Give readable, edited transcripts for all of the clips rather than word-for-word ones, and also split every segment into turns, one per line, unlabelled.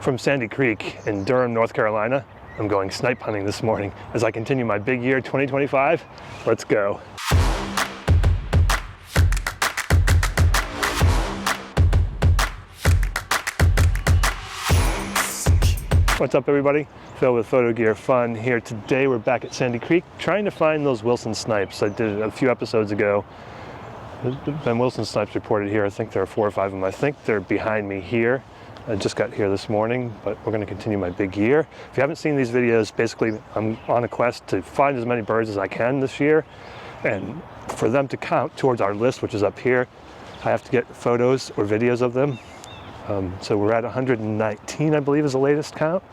From Sandy Creek in Durham, North Carolina, I'm going snipe hunting this morning as I continue my big year 2025. Let's go. What's up, everybody? Phil with Photo Gear Fun here. Today we're back at Sandy Creek trying to find those Wilson snipes. I did it a few episodes ago. There's been Wilson snipes reported here. I think there are 4 or 5 of them. I think they're behind me here. I just got here this morning, but we're going to continue my big year. If you haven't seen these videos, basically I'm on a quest to find as many birds as I can this year, and for them to count towards our list, which is up here, I have to get photos or videos of them. So we're at 119, I believe, is the latest count,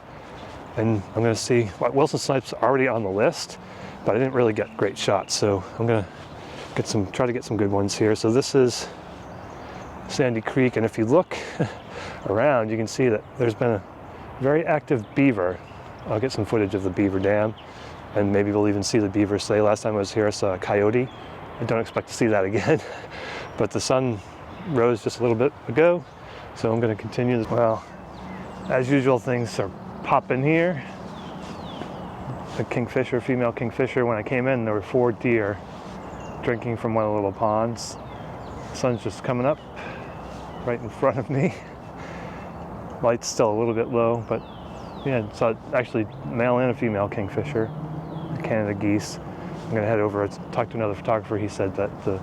and I'm going to see what Wilson snipes are already on the list, but I didn't really get great shots, so I'm going to try to get some good ones here. So this is Sandy Creek, and if you look around, you can see that there's been a very active beaver. I'll get some footage of the beaver dam, and maybe we'll even see the beaver sleigh. Last time I was here, I saw a coyote. I don't expect to see that again, but the sun rose just a little bit ago, so I'm going to continue this. Well, as usual, things are popping here. A kingfisher, female kingfisher. When I came in, there were 4 deer drinking from one of the little ponds. The sun's just coming up right in front of me. Light's still a little bit low, but yeah, so actually male and a female kingfisher, Canada geese. I'm gonna head over, talk to another photographer. He said that the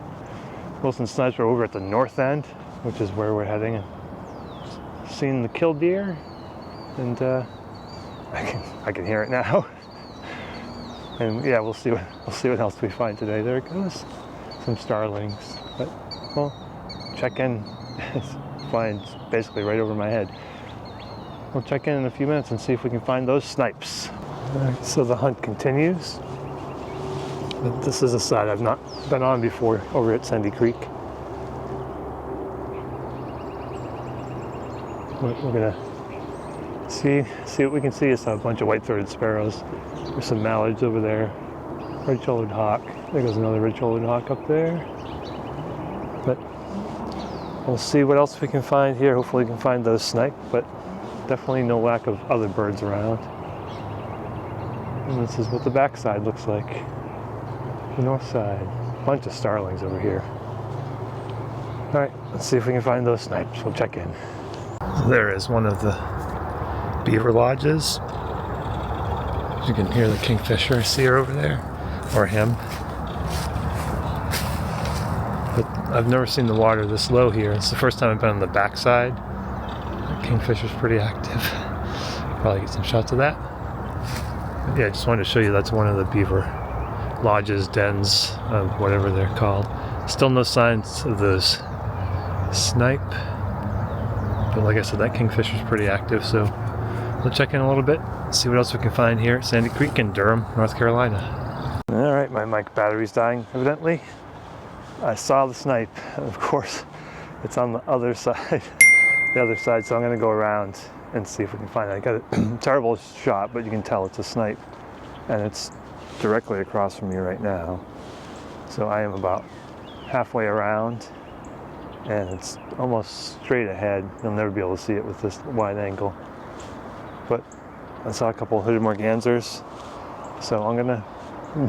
Wilson snipes are over at the north end, which is where we're heading, and seen the killdeer, and I can hear it now. And yeah, we'll see what else we find today. There it goes, some starlings. But well, check in. It's flying basically right over my head. We'll check in a few minutes and see if we can find those snipes. Right, so the hunt continues. But this is a side I've not been on before over at Sandy Creek. We're gonna see what we can see. It's a bunch of white-throated sparrows. There's some mallards over there. Red-shouldered hawk. There goes another red-shouldered hawk up there. But we'll see what else we can find here. Hopefully we can find those snipe, but definitely no lack of other birds around. And this is what the backside looks like. The north side. Bunch of starlings over here. All right, let's see if we can find those snipes. We'll check in. So there is one of the beaver lodges. You can hear the kingfisher. See her over there, or him. But I've never seen the water this low here. It's the first time I've been on the backside. The kingfisher's pretty active. Probably get some shots of that. But yeah, I just wanted to show you that's one of the beaver lodges, dens, whatever they're called. Still no signs of those snipe. But like I said, that kingfisher's pretty active, so we'll check in a little bit, see what else we can find here at Sandy Creek in Durham, North Carolina. All right, my mic battery's dying, evidently. I saw the snipe, and of course, it's on the other side. So I'm gonna go around and see if we can find it. I got a terrible shot, but you can tell it's a snipe, and it's directly across from me right now. So I am about halfway around, and it's almost straight ahead. You'll never be able to see it with this wide angle. But I saw a couple of hooded mergansers, so I'm gonna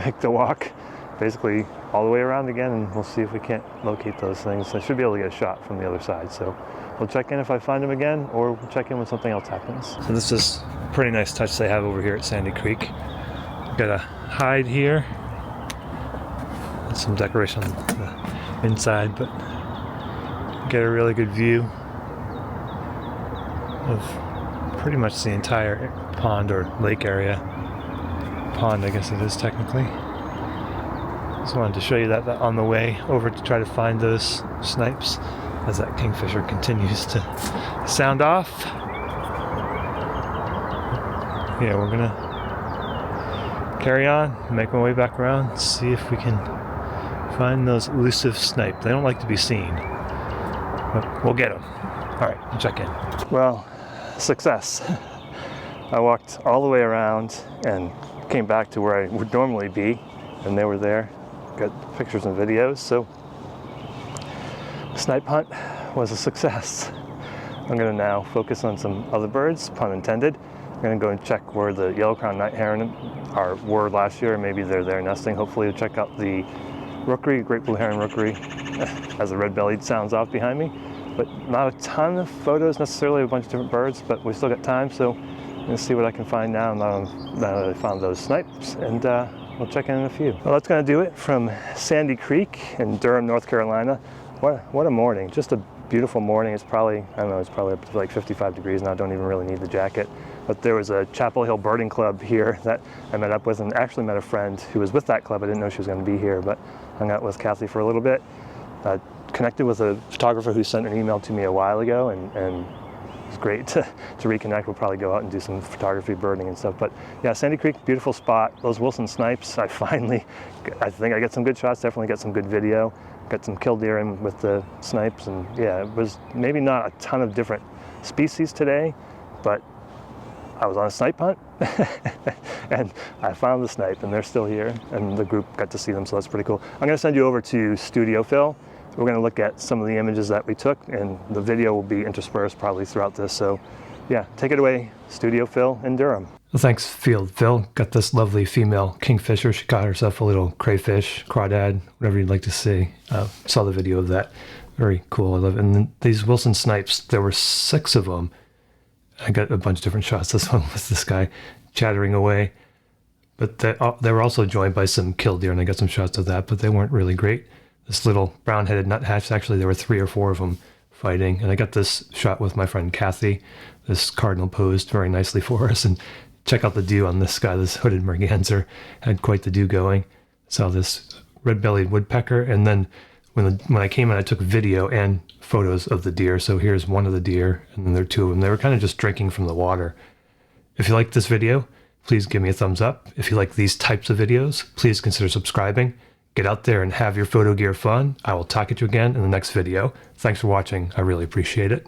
make the walk basically all the way around again, and we'll see if we can't locate those things. I should be able to get a shot from the other side, so we'll check in if I find them again, or we'll check in when something else happens. So this is a pretty nice touch they have over here at Sandy Creek. Got a hide here, some decoration on the inside, but get a really good view of pretty much the entire pond or lake area. Pond, I guess it is technically. Just wanted to show you that on the way over to try to find those snipes as that kingfisher continues to sound off. Yeah, we're gonna carry on, make my way back around, see if we can find those elusive snipe. They don't like to be seen, but we'll get them. All right, we'll check in. Well, success. I walked all the way around and came back to where I would normally be, and they were there. Got pictures and videos, so snipe hunt was a success. I'm going to now focus on some other birds, pun intended. I'm going to go and check where the yellow-crowned night heron were last year, and maybe they're there nesting. Hopefully we'll check out the rookery, great blue heron rookery, as the red-bellied sounds off behind me. But not a ton of photos necessarily, a bunch of different birds, but we still got time, so I'm going to see what I can find now that I found those snipes, and we'll check in a few. Well, that's going to do it from Sandy Creek in Durham, North Carolina. What a morning, just a beautiful morning. It's probably, I don't know, it's probably up to like 55 degrees now. I don't even really need the jacket. But there was a Chapel Hill birding club here that I met up with, and actually met a friend who was with that club. I didn't know she was going to be here, but hung out with Kathy for a little bit. Connected with a photographer who sent an email to me a while ago, and it was great to reconnect. We'll probably go out and do some photography, birding and stuff. But yeah, Sandy Creek, beautiful spot. Those Wilson snipes, I think I get some good shots, definitely get some good video. Got some killdeer in with the snipes, and yeah, it was maybe not a ton of different species today, but I was on a snipe hunt and I found the snipe, and they're still here, and the group got to see them, so that's pretty cool. I'm going to send you over to Studio Phil. We're going to look at some of the images that we took, and the video will be interspersed probably throughout this. So yeah, take it away, Studio Phil in Durham. Well, thanks, Field Phil. Got this lovely female kingfisher. She caught herself a little crayfish, crawdad, whatever you'd like to see. Saw the video of that. Very cool. I love it. And then these Wilson snipes, there were 6 of them. I got a bunch of different shots. This one was this guy chattering away. But they were also joined by some killdeer, and I got some shots of that, but they weren't really great. This little brown-headed nuthatch, actually there were 3 or 4 of them fighting. And I got this shot with my friend Kathy. This cardinal posed very nicely for us. And check out the dew on this guy, this hooded merganser. Had quite the dew going. Saw this red-bellied woodpecker, and then when I came in, I took video and photos of the deer. So here's one of the deer, and then there are 2 of them. They were kind of just drinking from the water. If you like this video, please give me a thumbs up. If you like these types of videos, please consider subscribing. Get out there and have your photo gear fun. I will talk at you again in the next video. Thanks for watching. I really appreciate it.